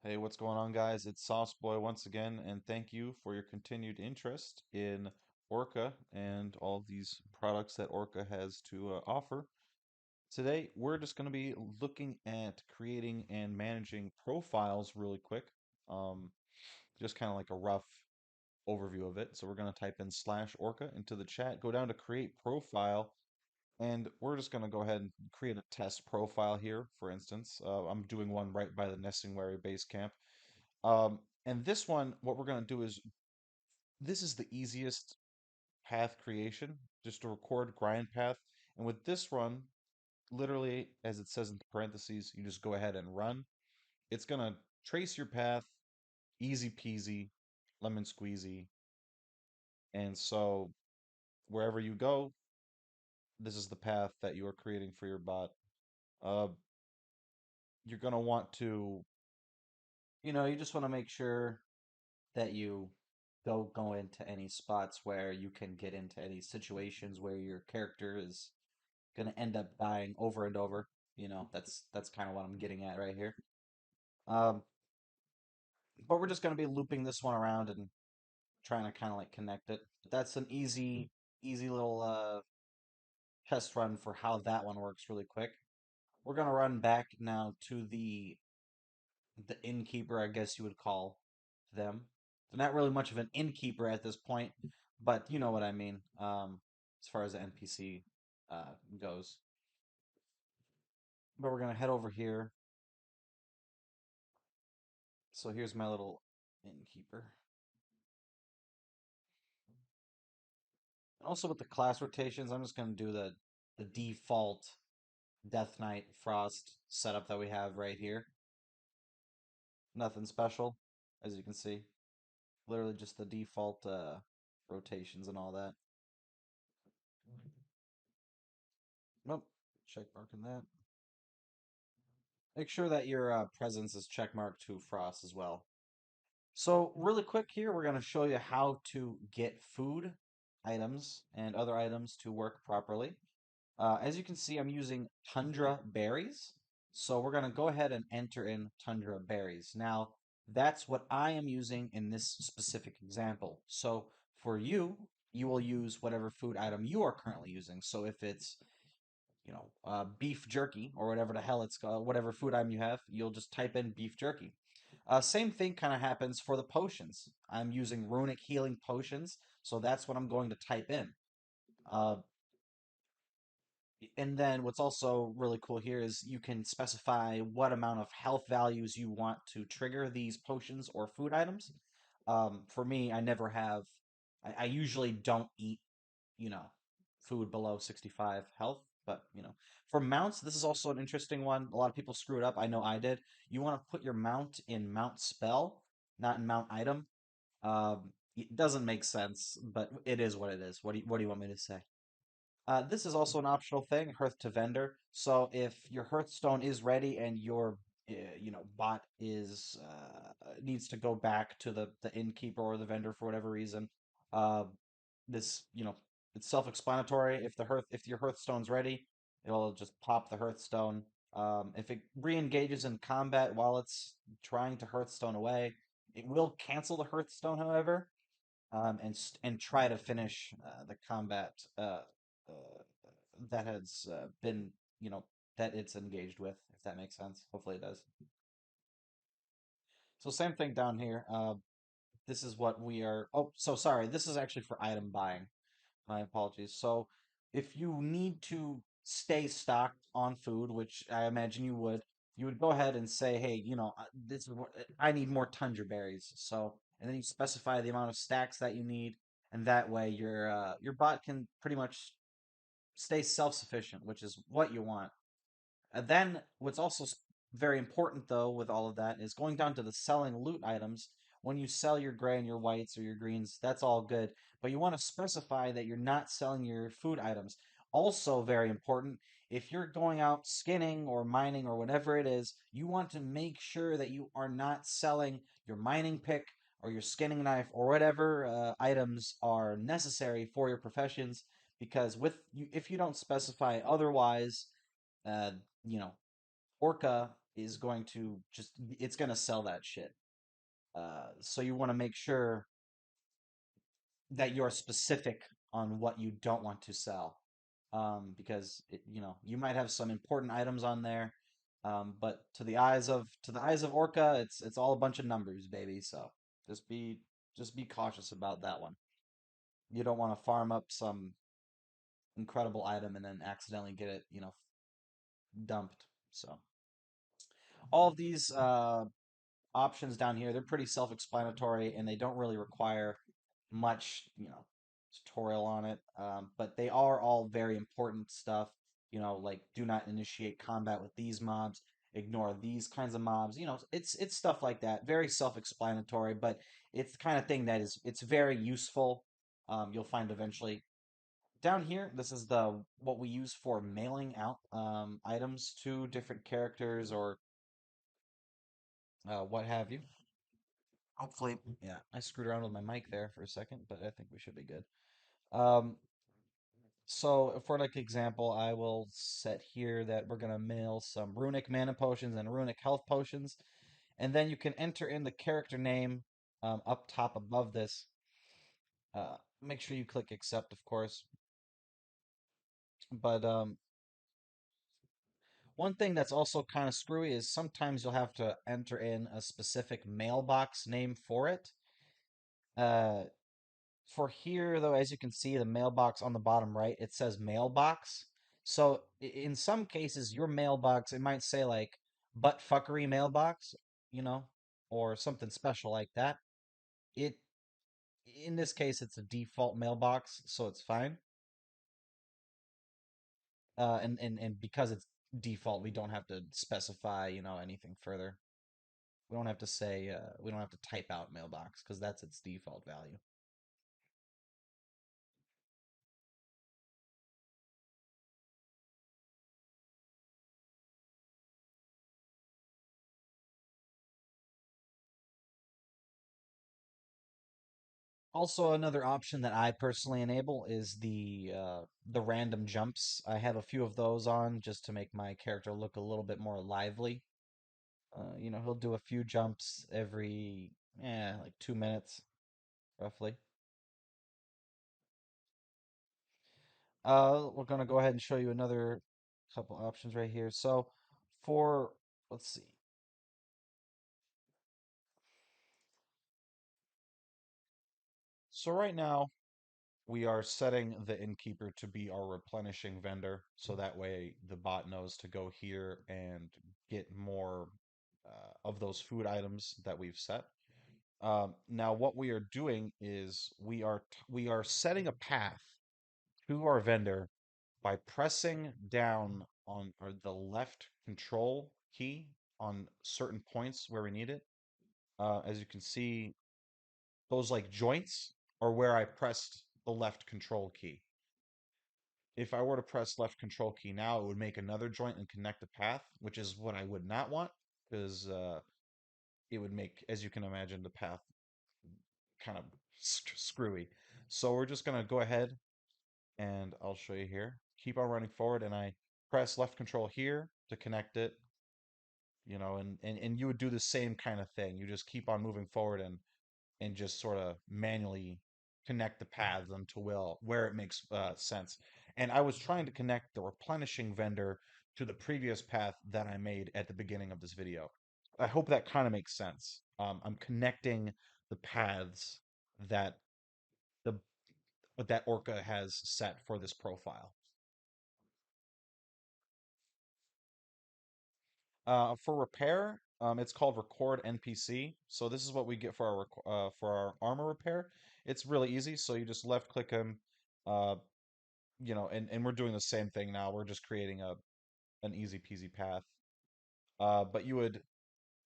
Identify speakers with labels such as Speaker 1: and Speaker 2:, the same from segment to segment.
Speaker 1: Hey, what's going on, guys? It's SauceBoy once again, and thank you for your continued interest in Orca and all these products that Orca has to offer. Today, we're just going to be looking at creating and managing profiles really quick. Um, just kind of like a rough overview of it. So we're going to type in slash Orca into the chat, go down to create profile, and we're just going to go ahead and create a test profile here, for instance. I'm doing one right by the Nessingwary base camp. And this one, what we're going to do is this is the easiest path creation, just a record grind path. And with this run, literally, as it says in the parentheses, you just go ahead and run. It's going to trace your path, easy peasy, lemon squeezy. And so wherever you go, this is the path that you are creating for your bot. Uh, you're going to want to, you just want to make sure that you don't go into any spots where you can get into any situations where your character is going to end up dying over and over. That's kind of what I'm getting at right here. Um, but we're just going to be looping this one around and trying to kind of like connect it. That's an easy little test run for how that one works really quick. We're going to run back now to the innkeeper, I guess you would call them. They're not really much of an innkeeper at this point, but you know what I mean. As far as the NPC goes. But we're gonna head over here. So here's my little innkeeper. Also with the class rotations, I'm just gonna do the default Death Knight Frost setup that we have right here. Nothing special, as you can see. Literally just the default rotations and all that. Nope, check marking that. Make sure that your presence is checkmarked to Frost as well. So really quick here, we're going to show you how to get food items and other items to work properly. As you can see, I'm using Tundra berries. So we're going to go ahead and enter in Tundra berries. Now, that's what I am using in this specific example. So for you, you will use whatever food item you are currently using. So if it's beef jerky or whatever the hell it's called, whatever food item you have, you'll just type in beef jerky. Same thing kind of happens for the potions. I'm using runic healing potions, so that's what I'm going to type in. Uh, and then what's also really cool here is you can specify what amount of health values you want to trigger these potions or food items. For me, I usually don't eat you know, food below 65 health. But, for mounts, this is also an interesting one. A lot of people screw it up. I know I did. You want to put your mount in mount spell, not in mount item. It doesn't make sense, but it is what it is. What do you want me to say? This is also an optional thing, Hearth to vendor. So if your Hearthstone is ready and your bot is needs to go back to the innkeeper or the vendor for whatever reason, uh, this it's self-explanatory. If your Hearthstone's ready, it'll just pop the Hearthstone. If it re-engages in combat while it's trying to Hearthstone away, it will cancel the Hearthstone, however, and try to finish the combat that has been that it's engaged with, if that makes sense. Hopefully it does. So same thing down here. This is what we are. Oh, so sorry. This is actually for item buying. My apologies. So if you need to stay stocked on food, which I imagine you would go ahead and say, hey, this is what I need more tundra berries. So and then you specify the amount of stacks that you need, and that way your bot can pretty much stay self-sufficient, which is what you want. And then what's also very important though with all of that is going down to the selling loot items. When you sell your gray and your whites or your greens, that's all good. But you want to specify that you're not selling your food items. Also very important, if you're going out skinning or mining or whatever it is, you want to make sure that you are not selling your mining pick or your skinning knife or whatever items are necessary for your professions because if you don't specify otherwise, uh, you know, Orca
Speaker 2: is going to just it's going to sell that shit. So you want to make sure that you're specific on what you don't want to sell, because you might have some important items on there, but to the eyes of Orca, it's all a bunch of numbers, baby. So just be just be cautious about that one. You don't want to farm up some incredible item and then accidentally get it, dumped. So all of these options down here, they're pretty self-explanatory and they don't really require much, tutorial on it. But they are all very important stuff. Like do not initiate combat with these mobs, ignore these kinds of mobs. It's stuff like that. Very self-explanatory, but it's the kind of thing that it's very useful. You'll find eventually. Down here, this is the what we use for mailing out items to different characters or what have you. Hopefully, yeah, I screwed around with my mic there for a second, but I think we should be good. Um, so for like example, I will set here that we're gonna mail some runic mana potions and runic health potions, and then you can enter in the character name up top above this. Make sure you click accept, of course. But one thing that's also kind of screwy is sometimes you'll have to enter in a specific mailbox name for it. Uh, For here, though, as you can see, the mailbox on the bottom right, it says mailbox. So in some cases, your mailbox, it might say like butt fuckery mailbox, you know, or something special like that. It in this case, it's a default mailbox, so it's fine. And because it's default, we don't have to specify, anything further. We don't have to type out mailbox because that's its default value. Also, another option that I personally enable is the random jumps. I have a few of those on just to make my character look a little bit more lively. He'll do a few jumps every, like 2 minutes, roughly. We're gonna go ahead and show you another couple options right here. So, for let's see. So right now, we are setting the innkeeper to be our replenishing vendor, so that way the bot knows to go here and get more of those food items that we've set. Now, what we are doing is we are setting a path to our vendor by pressing down on or the left control key on certain points where we need it. As you can see, those like joints are where I pressed the left control key. If I were to press left control key now, it would make another joint and connect the path, which is what I would not want because it would make, as you can imagine, the path kind of screwy. So we're just going to go ahead and I'll show you here. Keep on running forward and I press left control here to connect it, and you would do the same kind of thing. You just keep on moving forward and just sort of manually connect the paths until where it makes sense. And I was trying to connect the replenishing vendor to the previous path that I made at the beginning of this video. I hope that kind of makes sense. I'm connecting the paths that the that Orca has set for this profile. For repair, it's called record NPC. So this is what we get for our for our armor repair. It's really easy. So you just left click him, uh, and we're doing the same thing now. We're just creating an easy peasy path. But you would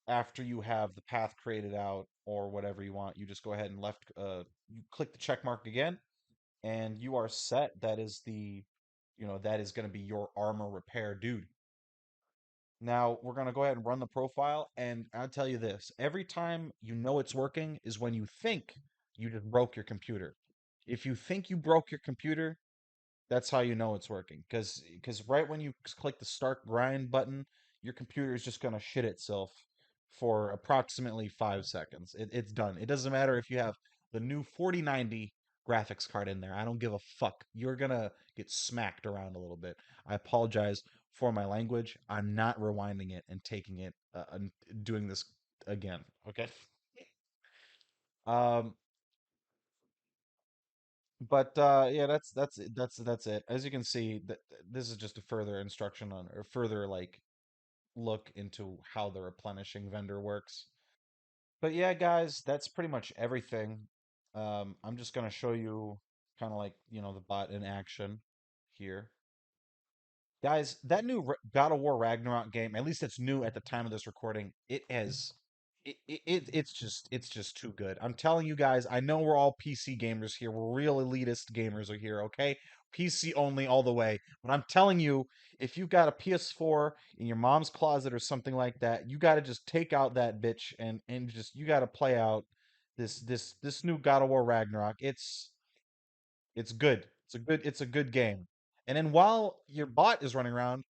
Speaker 2: after you have the path created out or whatever you want, you just go ahead and you click the check mark again, and you are set. That is going to be your armor repair dude. Now we're going to go ahead and run the profile. And I'll tell you this, every time you know it's working is when you think you just broke your computer. If you think you broke your computer, that's how you know it's working. Because right when you click the start grind button,
Speaker 1: your computer is just going to shit itself for approximately 5 seconds. It's done. It doesn't matter if you have the new 4090 graphics card in there. I don't give a fuck. You're going to get smacked around a little bit. I apologize for my language. I'm not rewinding it and taking it and doing this again. Okay. Um, but yeah, that's it. As you can see, that this is just a further instruction on or further like look into how the replenishing vendor works. But yeah, guys, that's pretty much everything. I'm just gonna show you kind of like, the bot in action here. Guys, that new God of War Ragnarok game, at least it's new at the time of this recording, it's just too good. I'm telling you guys, I know we're all PC gamers here. We're real elitist gamers are here, okay? PC only all the way. But I'm telling you, if you've got a PS4 in your mom's closet or something like that, you got to just take out that bitch and just you got to play out this new God of War Ragnarok. It's good. It's a good game. And then while your bot is running around,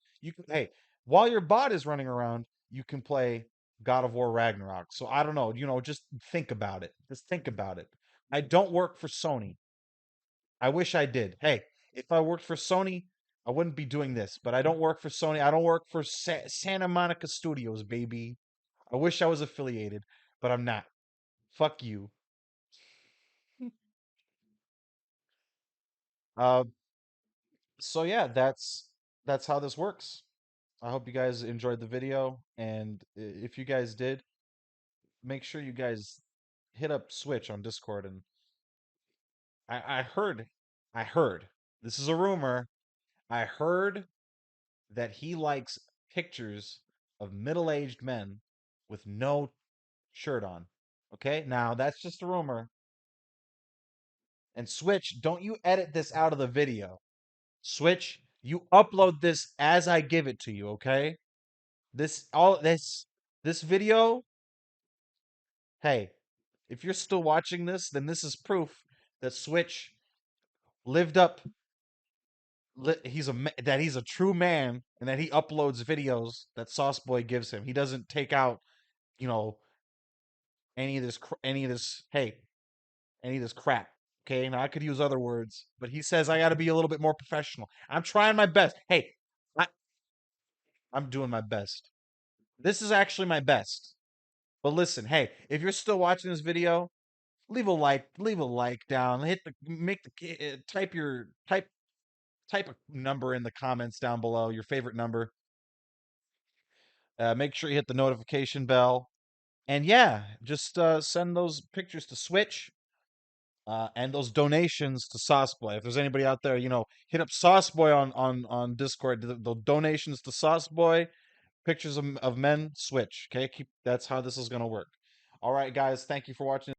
Speaker 1: while your bot is running around, you can play God of War Ragnarok. So I don't know, just think about it. Just think about it. I don't work for Sony. I wish I did. Hey, if I worked for Sony, I wouldn't be doing this, but I don't work for Sony. I don't work for Santa Monica Studios, baby. I wish I was affiliated, but I'm not. Fuck you. Uh, so yeah, that's how this works. I hope you guys enjoyed the video, and if you guys did, make sure you guys hit up Switch on Discord. And I heard, I heard, this is a rumor. I heard that he likes pictures of middle-aged men with no shirt on. Okay, now that's just a rumor. And Switch, don't you edit this out of the video. Switch, you upload this as I give it to you. Okay, this video. Hey, if you're still watching this, then this is proof that Switch lived up. That he's a true man, and that he uploads videos that SauceBoy gives him. He doesn't take out, you know, Hey, any of this crap. Okay, now I could use other words, but he says I got to be a little bit more professional. I'm trying my best. Hey, I, I'm doing my best. This is actually my best. But listen, hey, if you're still watching this video, leave a like down, hit the make the type a number in the comments down below, your favorite number. Make sure you hit the notification bell, and yeah, just send those pictures to Switch, and those donations to SauceBoy. If there's anybody out there, hit up SauceBoy on Discord. The donations to SauceBoy, pictures of men, Switch. Okay, that's how this is gonna work. All right, guys, thank you for watching.